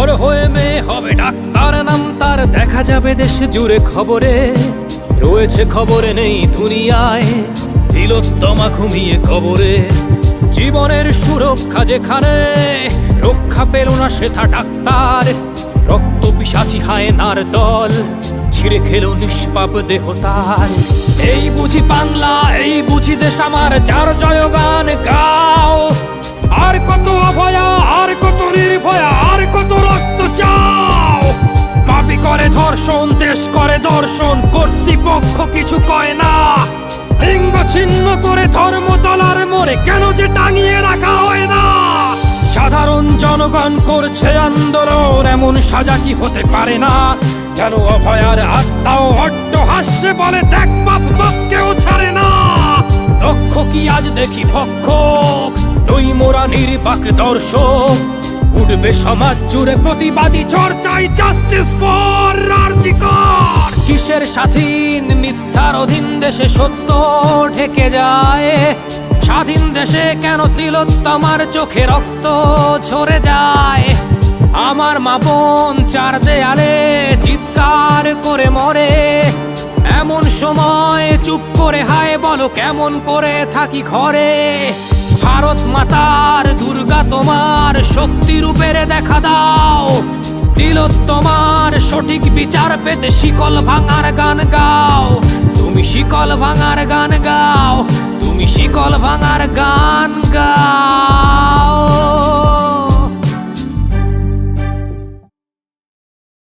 বড় হয়ে মেয়ে হবে ডাক্তার, নাম তার দেখা যাবে দেশ জুড়ে খবরে। রয়েছে খবরে নেই দুনিয়ায়, তিলোত্তমা ঘুমিয়ে কবরে। জীবনের সুরক্ষা যেখানে, রক্ষা পেল না সেথা ডাক্তার। রক্ত পিশাচি হায়নার দল, ছিঁড়ে খেলো নিষ্পাপ দেহ তার। এই বুঝি বাংলা, এই বুঝি দেশ আমার, যার জয়গান গাও। আর কত অভয়া, আর কত নির্ভয়া, আর কত রক্ত চাও। পাপি করে ধর্ষণ, দেশ করে দর্শন, কর্তৃপক্ষ কিছু কয় না। লিঙ্গ ছিন্ন করে ধর্মতলার মোড়ে কেন যে টাঙিয়ে রাখা হয় না। সাধারণ জনগণ করছে আন্দোলন, এমন সাজা কি হতে পারে না। যেন অভয়ার আত্মাও অট্ট হাস্যে বলে, দেখ বাপ বাপকেও ছাড়ে না। লক্ষ কি আজ দেখি ভক্ষক, নই মোরা নির্বাক দর্শক। উঠবে সমাজ জুড়ে প্রতিবাদী চর্চায়, জাস্টিস ফর আরজি কর। কিসের স্বাধীন, মিথ্যার অধীন দেশে সত্য ঢেকে যায়। স্বাধীন দেশে কেন তিলোত্তমার চোখে রক্ত ঝরে যায়। আমার মা বোন চার দেয়ালে চিৎকার করে মরে। এমন সময় চুপ করে হায় বলো, কেমন করে থাকি ঘরে। ভারত মাতার, দুর্গা তোমার শক্তি রূপের দেখা দাও। তিলোত্তমার সঠিক বিচার পেতে শিকল ভাঙার গান গাও। তুমি শিকল ভাঙার গান গাও, তুমি শিকল ভাঙার গান গাও।